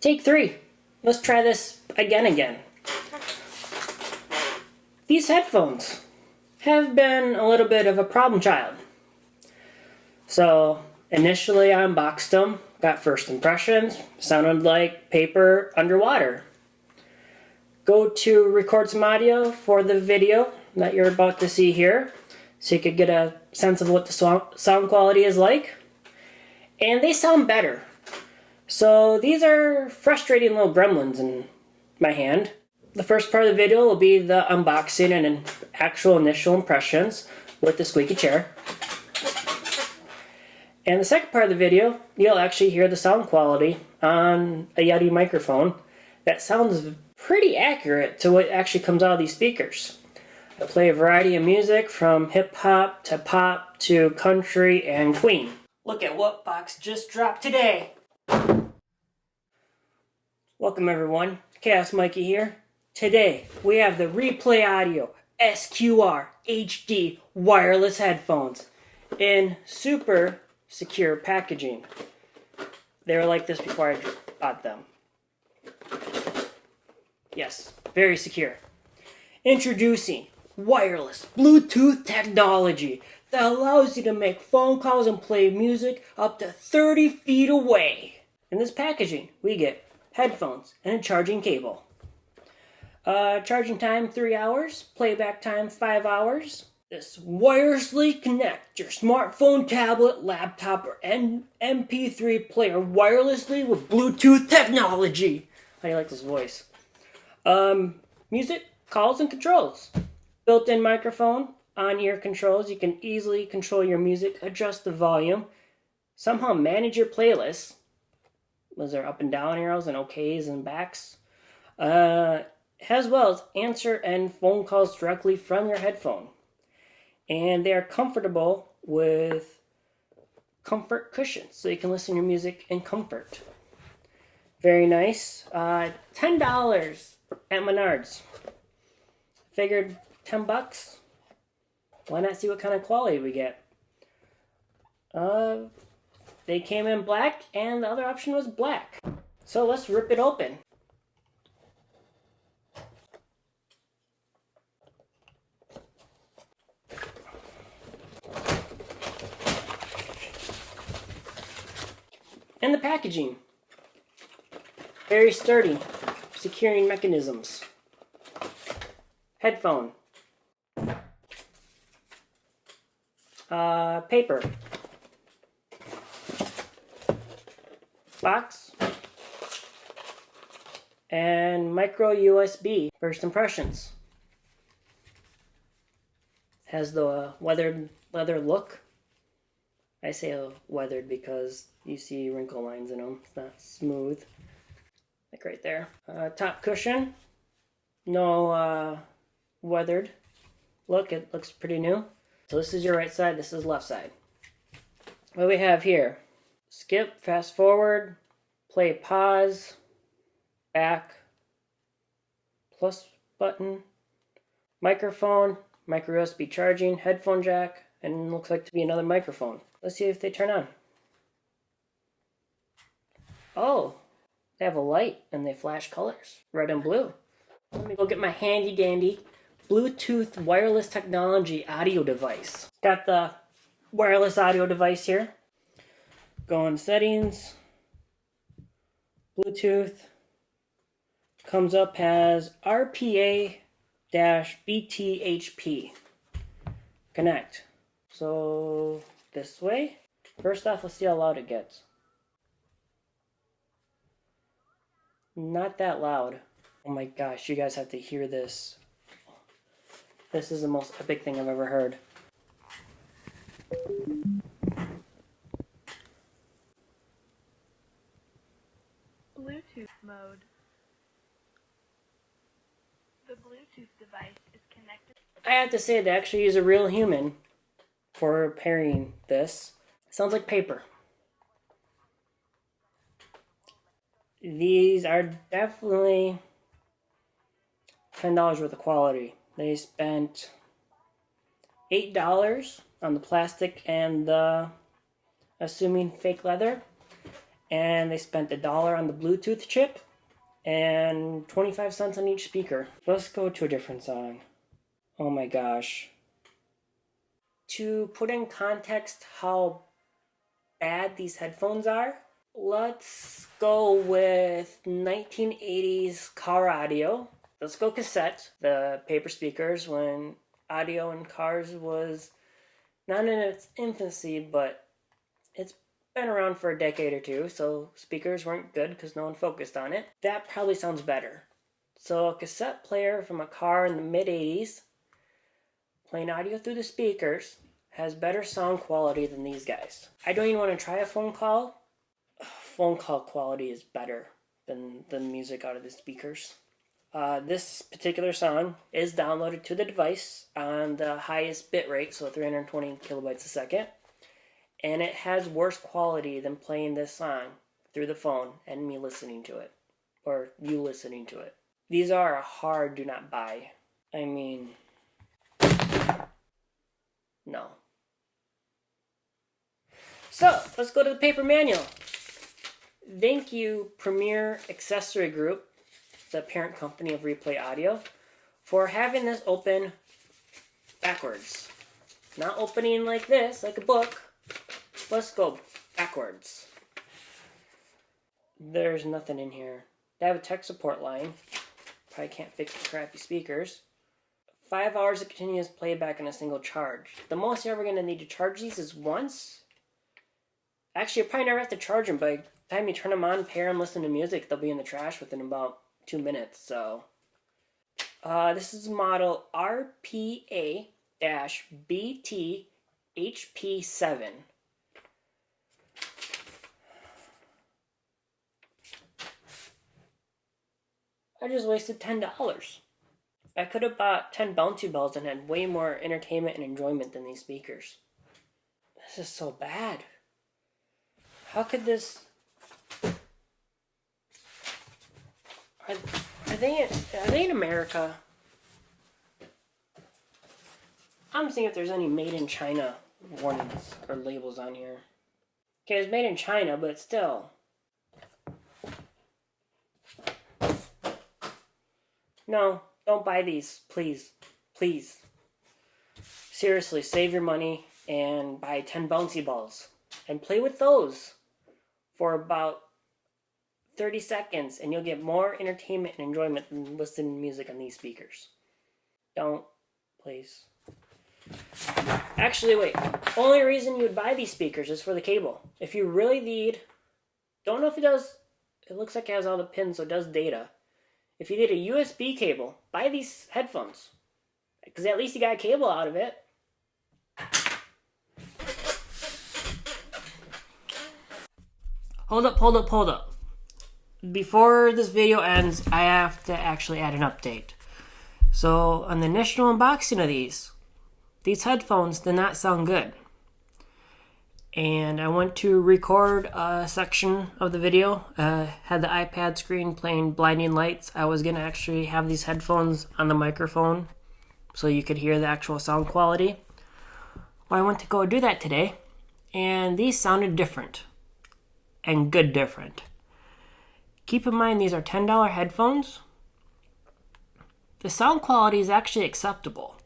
Take 3. Let's try this again. These headphones have been a little bit of a problem child. So initially I unboxed them, got first impressions, sounded like paper underwater. Go to record some audio for the video that you're about to see here, so you could get a sense of what the sound quality is like. And they sound better. So these are frustrating little gremlins in my hand. The first part of the video will be the unboxing and actual initial impressions with the squeaky chair. And the second part of the video, you'll actually hear the sound quality on a Yeti microphone that sounds pretty accurate to what actually comes out of these speakers. I play a variety of music from hip-hop to pop to country and Queen. Look at what box just dropped today. Welcome everyone, Chaos Mikey here. Today we have the Replay Audio SQR HD wireless headphones in super secure packaging. They were like this before I bought them. Yes, very secure. Introducing wireless Bluetooth technology that allows you to make phone calls and play music up to 30 feet away. In this packaging, we get headphones and a charging cable. Charging time 3 hours, playback time 5 hours. This wirelessly connect your smartphone, tablet, laptop, or MP3 player wirelessly with Bluetooth technology. How do you like this voice? Music, calls, and controls. Built-in microphone, on-ear controls. You can easily control your music, adjust the volume, somehow manage your playlists. Was there up and down arrows and OKs and backs? As well as answer and phone calls directly from your headphone. And they are comfortable with comfort cushions, so you can listen to your music in comfort. Very nice. $10 at Menards. Figured $10. Why not see what kind of quality we get? They came in black, and the other option was black. So let's rip it open. And the packaging. Very sturdy, securing mechanisms. Headphone. Paper. Box. And micro USB. First impressions. Has the weathered leather look. I say weathered because you see wrinkle lines in them. It's not smooth. Like right there. Top cushion. No weathered look. It looks pretty new. So this is your right side. This is left side. What do we have here? Skip, fast forward, play, pause, back, plus button, microphone, micro USB charging, headphone jack, and looks like to be another microphone. Let's see if they turn on. Oh, they have a light and they flash colors, red and blue. Let me go get my handy dandy Bluetooth wireless technology audio device. Got the wireless audio device here. Go in settings, Bluetooth, comes up as rp-bthp. Connect. So this way. First off, let's see how loud it gets. Not that loud. Oh my gosh, you guys have to hear this. This is the most epic thing I've ever heard. Bluetooth mode. The Bluetooth device is connected. I have to say they actually use a real human for pairing this. Sounds like paper. These are definitely $10 worth of quality. They spent $8 on the plastic and the assuming fake leather, And they spent $1 on the Bluetooth chip and 25 cents on each speaker. Let's go to a different song. Oh my gosh. To put in context how bad these headphones are, let's go with 1980s car audio. Let's go cassette, the paper speakers, when audio in cars was not in its infancy, but it's been around for a decade or two, so speakers weren't good because no one focused on it. That probably sounds better. So a cassette player from a car in the mid-80s playing audio through the speakers has better sound quality than these guys. I don't even want to try a phone call. Phone call quality is better than the music out of the speakers. This particular song is downloaded to the device on the highest bit rate, so 320 kilobytes a second. And it has worse quality than playing this song through the phone and me listening to it. Or you listening to it. These are a hard do not buy. I mean, no. So, let's go to the paper manual. Thank you, Premier Accessory Group, the parent company of Replay Audio, for having this open backwards. Not opening like this, like a book. Let's go backwards. There's nothing in here. They have a tech support line. Probably can't fix the crappy speakers. 5 hours of continuous playback on a single charge. The most you're ever going to need to charge these is once. Actually, you probably never have to charge them. By the time you turn them on, pair them, listen to music, they'll be in the trash within about 2 minutes. So, this is model rp-bthp7. I just wasted $10. I could have bought 10 bouncy balls and had way more entertainment and enjoyment than these speakers. This is so bad. How could this... Are they in America? I'm seeing if there's any made in China warnings or labels on here. Okay, it's made in China, but still. No, don't buy these, please. Please. Seriously, save your money and buy 10 bouncy balls. And play with those for about 30 seconds, and you'll get more entertainment and enjoyment than listening to music on these speakers. Don't, please. Actually, wait. Only reason you would buy these speakers is for the cable. If you really need... Don't know if it does... It looks like it has all the pins, so it does data. If you need a USB cable, buy these headphones. Because at least you got a cable out of it. Hold up. Before this video ends, I have to actually add an update. So, on the initial unboxing of these headphones did not sound good. And I went to record a section of the video, had the iPad screen playing blinding lights. I was going to actually have these headphones on the microphone so you could hear the actual sound quality. Well, I went to go do that today, and these sounded different. And good different. Keep in mind these are $10 headphones. The sound quality is actually acceptable.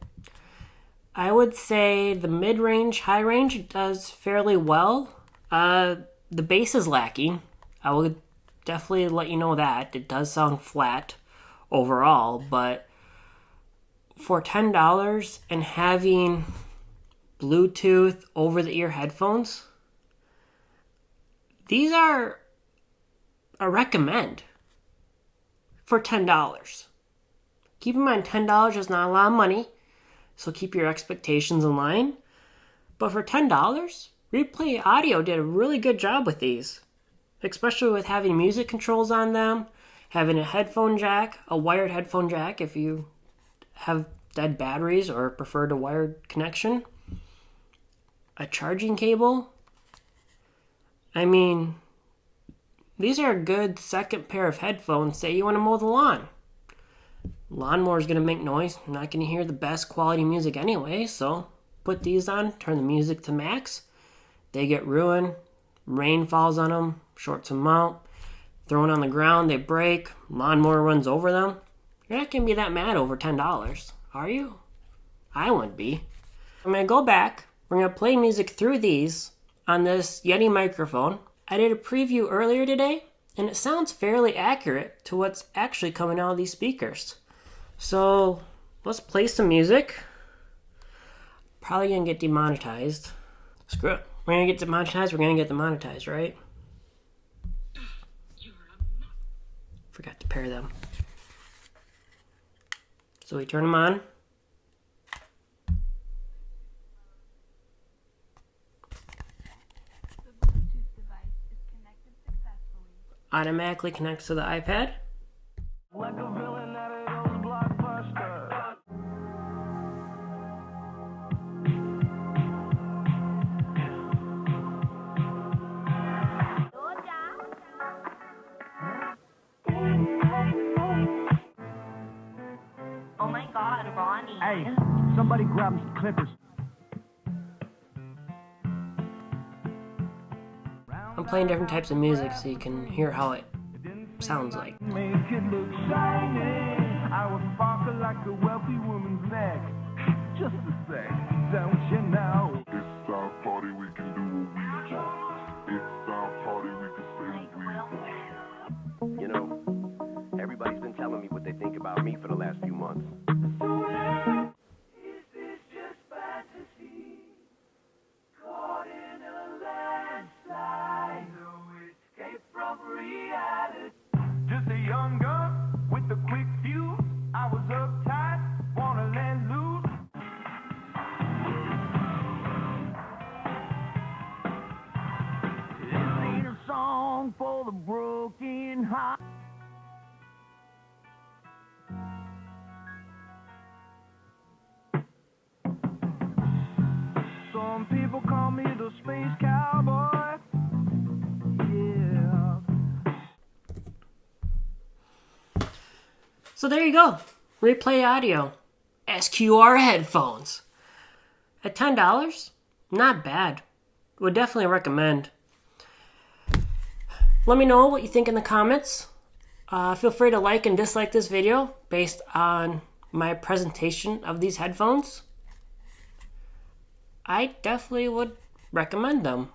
I would say the mid-range, high-range does fairly well. The bass is lacking. I would definitely let you know that. It does sound flat overall, but for $10 and having Bluetooth over-the-ear headphones, these are a recommend for $10. Keep in mind, $10 is not a lot of money, so keep your expectations in line. But for $10, Replay Audio did a really good job with these, especially with having music controls on them, having a headphone jack, a wired headphone jack if you have dead batteries or preferred a wired connection, a charging cable. I mean, these are a good second pair of headphones. Say you want to mow the lawn. Lawnmower's going to make noise. I'm not going to hear the best quality music anyway, so put these on, turn the music to max. They get ruined Rain falls on them, shorts them out. Thrown on the ground, they break. Lawnmower runs over them. You're not going to be that mad over $10, are you? I wouldn't be. I'm going to go back. We're going to play music through these on this Yeti microphone. I did a preview earlier today, and it sounds fairly accurate to what's actually coming out of these speakers. So let's play some music. Probably going to get demonetized. Screw it. We're going to get demonetized. We're going to get demonetized, right? Forgot to pair them. So we turn them on. The Bluetooth device is connected successfully. Automatically connects to the iPad. Like a villain out of those blockbusters. Oh my God, Ronnie. Hey, somebody grab some clippers. I'm playing different types of music so you can hear how it sounds like. Make it look shiny. I would sparkle like a wealthy woman's neck. Just a sec, don't you know? It's our party, we can do what we want. It's our party, we can say what we want. You know, everybody's been telling me what they think about me for the last few months. Is this just fantasy? Caught in a landslide, no escape from reality. Just a young gun with a quick fuse. I was uptight, wanna let loose. This ain't a song for the broken heart. Some people call me the space cowboy. Yeah. So there you go. Replay audio. SQR headphones. At $10? Not bad. Would definitely recommend. Let me know what you think in the comments. Feel free to like and dislike this video based on my presentation of these headphones. I definitely would recommend them.